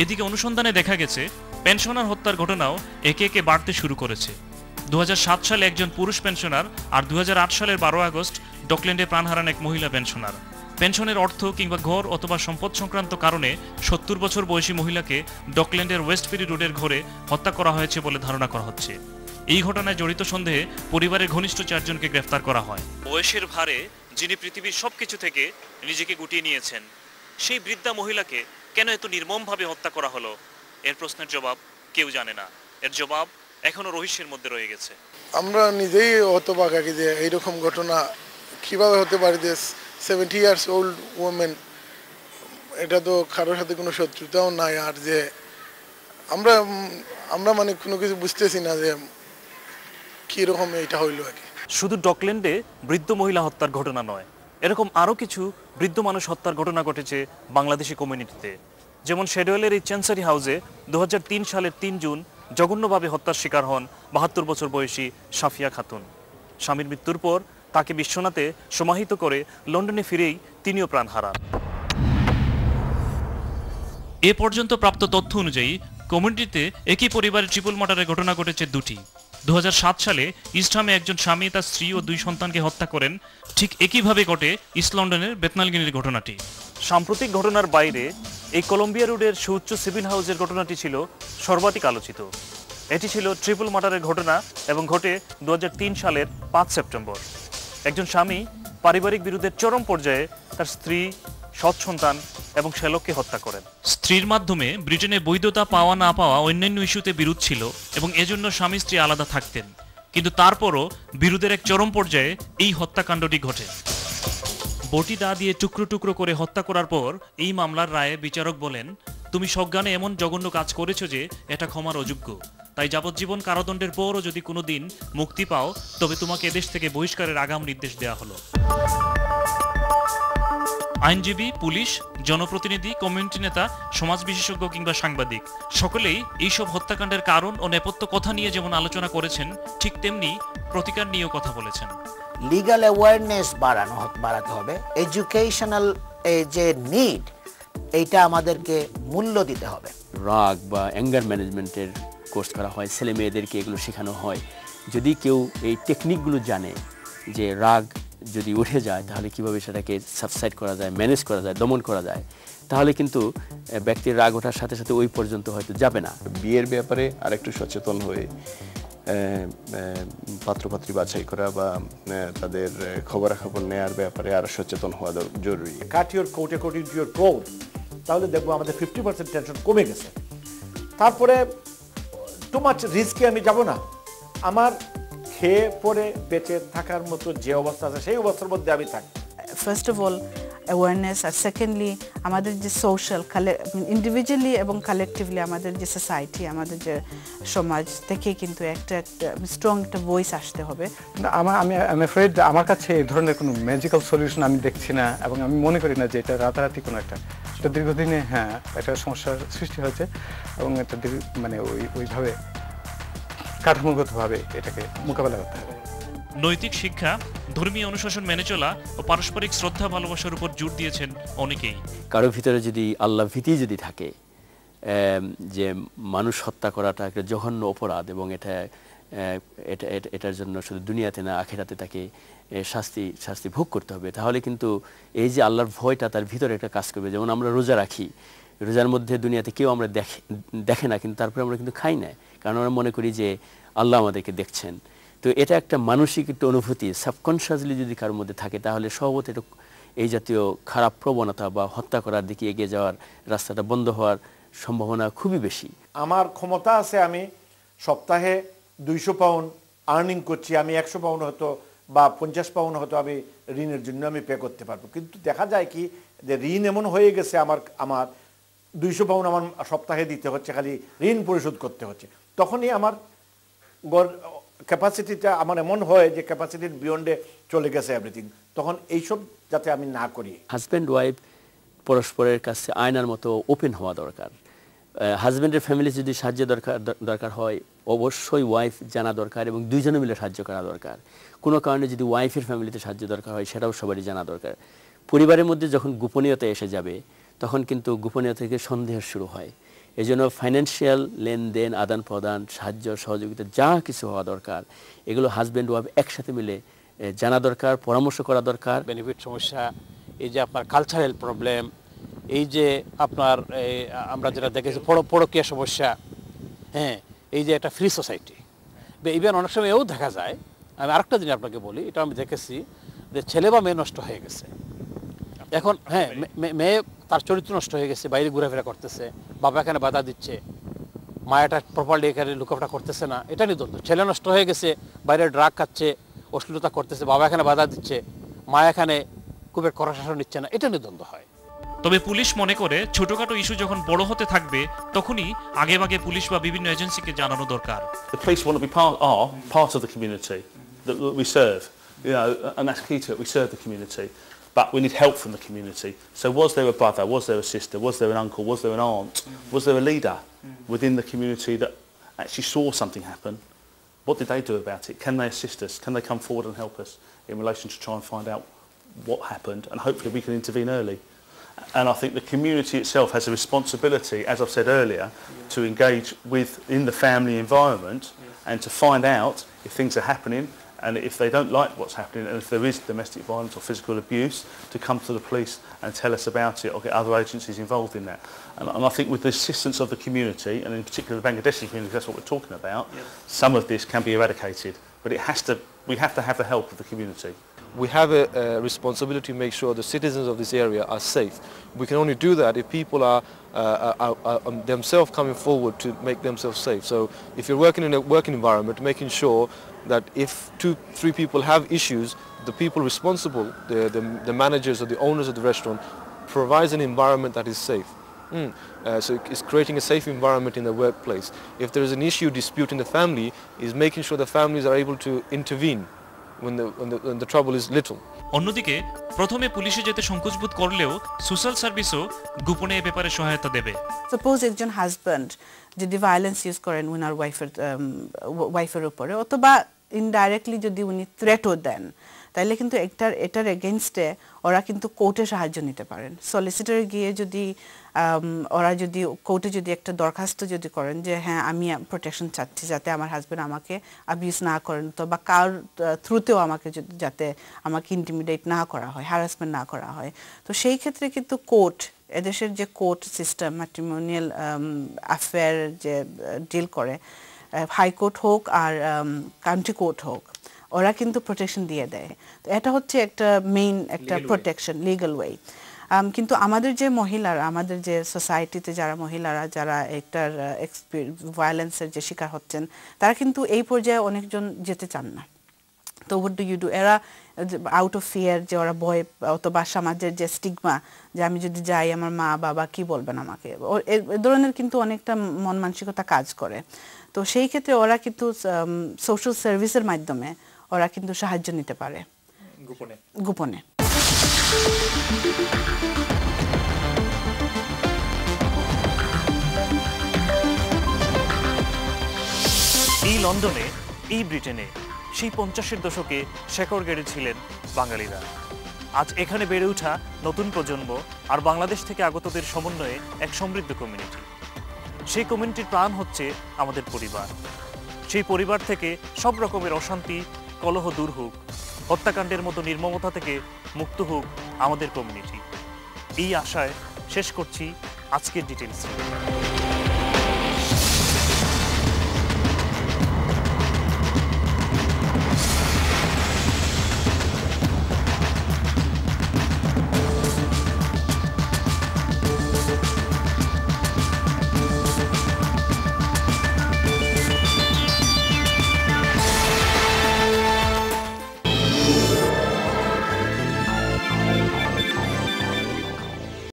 এদিকে অনুসন্ধানে দেখা গেছে পেনশনার হত্যার ঘটনাও একে একে বাড়তে শুরু করেছে। 2007 সালে একজন পুরুষ পেনশনার আর 2008 সালের 12 আগস্ট ডকল্যান্ডে প্রাণ হারান এক মহিলা পেনশনার। পেনশনের অর্থ কিংবা ঘর অথবা সম্পদ সংক্রান্ত কারণে 70 বছর বয়সী মহিলাকে ডকল্যান্ডের ওয়েস্টফেরি রোডের ঘরে হত্যা করা হয়েছে বলে ধারণা করা হচ্ছে। এই ঘটনায় জড়িত সন্দেহে পরিবারের ঘনিষ্ঠ 4 জনকে গ্রেফতার করা হয়। বয়সের ভারে যিনি পৃথিবীর সবকিছু থেকে নিজেকে গুটিয়ে নিয়েছেন, সেই বৃদ্ধা মহিলাকে কেন এত নির্মমভাবে হত্যা করা হলো, এর প্রশ্নের জবাব কেউ জানে না। এর জবাব এখনো রহস্যের মধ্যে রয়ে গেছে। আমরা নিজেই হতবাকি যে এইরকম ঘটনা কিভাবে হতে পারে যে 70 ইয়ার্স ওল্ড ওমেন, এটা তো কারোর সাথে কোনো শত্রুতাও নাই। আর যে আমরা মানে কোনো কিছু বুঝতেছি না যে কীরকম এইটা হইলো আর কি। শুধু ডকল্যান্ডে বৃদ্ধ মহিলা হত্যার ঘটনা নয়, এরকম আরও কিছু বৃদ্ধ মানুষ হত্যার ঘটনা ঘটেছে বাংলাদেশি কমিউনিটিতে। যেমন শেডওয়েলের এই চেন্সারি হাউসে 2003 সালের 3 জুন জঘন্যভাবে হত্যার শিকার হন 72 বছর বয়সী সাফিয়া খাতুন। স্বামীর মৃত্যুর পর তাকে বিশ্বনাথে সমাহিত করে লন্ডনে ফিরেই তিনিও প্রাণ হারান। এ পর্যন্ত প্রাপ্ত তথ্য অনুযায়ী কমিউনিটিতে একই পরিবারের ট্রিপল মার্ডারের ঘটনা ঘটেছে 2টি। 2007 সালে ইস্টহামে একজন স্বামী তার স্ত্রী ও 2 সন্তানকে হত্যা করেন। ঠিক একইভাবে ঘটে ইস্ট লন্ডনের বেথনালগিনির ঘটনাটি। সাম্প্রতিক ঘটনার বাইরে এই কলম্বিয়া রোডের সুউচ্চ সিভিল হাউসের ঘটনাটি ছিল সর্বাধিক আলোচিত। এটি ছিল ট্রিপল মার্ডারের ঘটনা এবং ঘটে 2003 সালের 5 সেপ্টেম্বর। একজন স্বামী পারিবারিক বিরোধের চরম পর্যায়ে তার স্ত্রী, সৎ সন্তান এবং শ্যালককে হত্যা করেন। স্ত্রীর মাধ্যমে ব্রিটেনে বৈধতা পাওয়া না পাওয়া অন্যান্য ইস্যুতে বিরোধ ছিল এবং এজন্য স্বামী স্ত্রী আলাদা থাকতেন। কিন্তু তারপরও বিরোধের এক চরম পর্যায়ে এই হত্যাকাণ্ডটি ঘটে। বটি দা দিয়ে টুকরো টুকরো করে হত্যা করার পর এই মামলার রায়ে বিচারক বলেন, তুমি সজ্ঞানে এমন জঘন্য কাজ করেছো যে এটা ক্ষমার অযোগ্য। তাই যাবজ্জীবন কারাদণ্ডের পরও যদি কোনো দিন মুক্তি পাও তবে তোমাকে এদেশ থেকে বহিষ্কারের আগাম নির্দেশ দেওয়া হলো। আইনজীবী, পুলিশ, জনপ্রতিনিধি, কমিউনিটি নেতা, সমাজ বিশেষজ্ঞ কিংবা সাংবাদিক সকলেই এইসব হত্যাকাণ্ডের কারণ ও নেপথ্য কথা নিয়ে যেমন আলোচনা করেছেন, ঠিক তেমনি প্রতিকার নিয়েও কথা বলেছেন। লিগ্যাল অ্যাওয়ারনেস বাড়াতে হবে। এডুকেশনাল যে নিড, এইটা আমাদেরকে মূল্য দিতে হবে। রাগ বা অ্যাঙ্গার ম্যানেজমেন্টের কোর্স করা হয়, ছেলে মেয়েদেরকে এগুলো শেখানো হয়। যদি কেউ এই টেকনিকগুলো জানে যে রাগ যদি উঠে যায় তাহলে কিভাবে সেটাকে সাবসাইড করা যায়, ম্যানেজ করা যায়, দমন করা যায়, তাহলে কিন্তু ব্যক্তির রাগ ওঠার সাথে সাথে ওই পর্যন্ত হয়তো যাবে না। বিয়ের ব্যাপারে আরেকটু সচেতন হয়ে পাত্রপাত্রী বাছাই করা বা তাদের খবরাখবর নেওয়ার ব্যাপারে আরো সচেতন হওয়া জরুরি। Cut your coat according to your cloth, তাহলে দেখবো আমাদের 50% টেনশন কমে গেছে। তারপরে টু মাচ রিস্কে আমি যাব না। আমার খেয়ে পরে বেঁচে থাকার মতো যে অবস্থা আছে সেই অবস্থার মধ্যে আমি থাকি। ফার্স্ট অফ অল অ্যাওয়ারনেস, আর সেকেন্ডলি আমাদের যে সোশ্যাল ইন্ডিভিজুয়ালি এবং কালেকটিভলি আমাদের যে সোসাইটি, আমাদের যে সমাজ থেকে কিন্তু একটা স্ট্রং একটা ভয়েস আসতে হবে। আমি অ্যাফ্রেড আমার কাছে এই ধরনের কোনো ম্যাজিক্যাল সলিউশন আমি দেখছি না, এবং আমি মনে করি না যে এটা রাতারাতি কোনো একটা দীর্ঘদিনে একটা সমস্যার সৃষ্টি হয়েছে এবং এটা মানে ওইভাবে কাঠামোগতভাবে এটাকে মোকাবেলা করতে হবে। নৈতিক শিক্ষা, ধর্মীয় অনুশাসন মেনে চলা ও পারস্পরিক শ্রদ্ধা ভালোবাসার উপর জোর দিয়েছেন অনেকেই। কারো ভিতরে যদি আল্লাহ ভীতি যদি থাকে, যে মানুষ হত্যা করাটা একটা জঘন্য অপরাধ এবং এটার জন্য শুধু দুনিয়াতে না আখিরাতে তাকে শাস্তি ভোগ করতে হবে, তাহলে কিন্তু এই যে আল্লাহর ভয়টা তার ভিতরে একটা কাজ করবে। যেমন আমরা রোজা রাখি, রোজার মধ্যে দুনিয়াতে কেউ আমরা দেখে না, কিন্তু তারপরে আমরা কিন্তু খাই না, কারণ আমরা মনে করি যে আল্লাহ আমাদেরকে দেখছেন। তো এটা একটা মানসিক একটা অনুভূতি সাবকনশিয়াসলি যদি কারোর মধ্যে থাকে, তাহলে স্বভাবত এই জাতীয় খারাপ প্রবণতা বা হত্যা করার দিকে এগিয়ে যাওয়ার রাস্তাটা বন্ধ হওয়ার সম্ভাবনা খুবই বেশি। আমার ক্ষমতা আছে, আমি সপ্তাহে 200 পাউন্ড আর্নিং করছি, আমি 100 পাউন্ড হয়তো বা 50 পাউন্ড হয়তো আমি ঋণের জন্য আমি পে করতে পারবো। কিন্তু দেখা যায় কি যে ঋণ এমন হয়ে গেছে, আমার 200 পাউন্ড আমার সপ্তাহে দিতে হচ্ছে, খালি ঋণ পরিশোধ করতে হচ্ছে। তখনই আমার ক্যাপাসিটিটা আমার এমন হয় যে ক্যাপাসিটির বিয়ন্ডে চলে গেছে এভরিথিং। তখন এইসব যাতে আমি না করি। হাজব্যান্ড ওয়াইফ পরস্পরের কাছে আয়নার মতো ওপেন হওয়া দরকার। হাজব্যান্ডের ফ্যামিলি যদি সাহায্য দরকার হয়, অবশ্যই ওয়াইফ জানা দরকার এবং দুইজনে মিলে সাহায্য করা দরকার। কোনো কারণে যদি ওয়াইফের ফ্যামিলিতে সাহায্য দরকার হয়, সেটাও সবারই জানা দরকার। পরিবারের মধ্যে যখন গোপনীয়তা এসে যাবে, তখন কিন্তু গোপনীয়তা থেকে সন্দেহ শুরু হয় এই জন্য ফাইন্যান্সিয়াল লেনদেন, আদান প্রদান, সাহায্য সহযোগিতা যা কিছু হওয়া দরকার এগুলো হাজব্যান্ড ওয়াইফ একসাথে মিলে জানা দরকার, পরামর্শ করা দরকার। বেনিফিট সমস্যা, এই যে আপনার কালচারাল প্রবলেম, এই যে আপনার আমরা যেটা দেখেছি পরকীয়া সমস্যা, হ্যাঁ, এই যে একটা ফ্রি সোসাইটি। ইভেন অনেক সময় এও দেখা যায়, আমি আরেকটা জিনিস আপনাকে বলি, এটা আমি দেখেছি যে ছেলে বা মেয়ে নষ্ট হয়ে গেছে এখন, হ্যাঁ, মেয়ে তার চরিত্র নষ্ট হয়ে গেছে, বাইরে ঘোরাফেরা করতেছে, বাবা এখানে বাধা দিচ্ছে, মায়াটা প্রপারলি এখানে লুকাফটা করতেছে না, এটা নিয়ে দ্বন্দ্ব। ছেলে নষ্ট হয়ে গেছে, বাইরে ড্রাগ খাচ্ছে, অশ্লীলতা করতেছে, বাবা এখানে বাধা দিচ্ছে, মা এখানে খুব কড়া শাসন নিচ্ছে না, এটা নিয়ে দ্বন্দ্ব হয়। তবে পুলিশ মনে করে ছোটখাটো ইস্যু যখন বড় হতে থাকবে তখনই আগেভাগে পুলিশ বা বিভিন্ন এজেন্সিকে জানানো দরকার। The police want to be part of the community that we serve, you know, and that's key to it. We serve the community, but we need help from the community. So was there a brother, was there a sister, was there an uncle, was there an aunt, was there a leader within the community that actually saw something happen? What did they do about it? Can they assist us? Can they come forward and help us in relation to try and find out what happened, and hopefully we can intervene early? And I think the community itself has a responsibility, as I've said earlier, to engage in the family environment and to find out if things are happening, and if they don't like what's happening, and if there is domestic violence or physical abuse, to come to the police and tell us about it, or get other agencies involved in that. And I think with the assistance of the community, and in particular the Bangladeshi community, that's what we're talking about, some of this can be eradicated, but we have to have the help of the community. We have a responsibility to make sure the citizens of this area are safe. We can only do that if people are themselves coming forward to make themselves safe. So if you're working in a working environment, making sure that if 2-3 people have issues, the people responsible, the managers or the owners of the restaurant, provides an environment that is safe. So it's creating a safe environment in the workplace. If there is an issue, dispute in the family, is making sure the families are able to intervene when the trouble is little. অন্যদিকে প্রথমে পুলিশে যেতে সংকোচবোধ করলেও social সার্ভিসও গোপনে এ ব্যাপারে সহায়তা দেবে। Suppose একজন হাজব্যান্ড যদি ভায়োলেন্স ইউজ করেন উনার ওয়াইফের উপরে, অথবা ইনডাইরেক্টলি যদি উনি থ্রেটও দেন, তাইলে কিন্তু এটার এগেনস্টে ওরা কিন্তু কোর্টে সাহায্য নিতে পারেন। সলিসিটরে গিয়ে যদি ওরা যদি কোর্টে যদি একটা দরখাস্ত যদি করেন যে হ্যাঁ আমি প্রোটেকশন চাচ্ছি যাতে আমার হাজব্যান্ড আমাকে অ্যাবিউজ না করেন, তো বা কার থ্রুতেও আমাকে যাতে আমাকে ইন্টিমিডেট না করা হয়, হ্যারাসমেন্ট না করা হয়, তো সেই ক্ষেত্রে কিন্তু কোর্ট, এদেশের যে কোর্ট সিস্টেম ম্যাট্রিমোনিয়াল অ্যাফেয়ার যে ডিল করে, হাইকোর্ট হোক আর কাউন্টি কোর্ট হোক, ওরা কিন্তু প্রোটেকশন দিয়ে দেয়। তো এটা হচ্ছে একটা মেইন একটা প্রোটেকশন, লিগ্যাল ওয়ে। কিন্তু আমাদের যে মহিলারা, আমাদের যে সোসাইটিতে যারা মহিলারা যারা একটার ভায়োলেন্সের যে শিকার হচ্ছেন, তারা কিন্তু এই পর্যায়ে অনেকজন যেতে চান না। তো হোয়াট ডু ইউ ডু? এরা আউট অফ ফিয়ার, যে ওরা ভয়, অথবা সমাজের যে স্টিগমা যে আমি যদি যাই আমার মা বাবা কি বলবেন আমাকে, এ ধরনের কিন্তু অনেকটা মন মানসিকতা কাজ করে। তো সেই ক্ষেত্রে ওরা কিন্তু সোশ্যাল সার্ভিসের মাধ্যমে ওরা কিন্তু সাহায্য নিতে পারে গোপনে। এই লন্ডনে, এই ব্রিটেনে সেই 50-এর দশকে শেকড় গেড়েছিলেন বাঙালিরা। আজ এখানে বেড়ে ওঠা নতুন প্রজন্ম আর বাংলাদেশ থেকে আগতদের সমন্বয়ে এক সমৃদ্ধ কমিউনিটি। সেই কমিউনিটির প্রাণ হচ্ছে আমাদের পরিবার। সেই পরিবার থেকে সব রকমের অশান্তি, কলহ দূর হোক, হত্যাকাণ্ডের মতো নির্মমতা থেকে মুক্ত হোক আমাদের কমিউনিটি। এই আশায় শেষ করছি আজকের ডিটেইলস।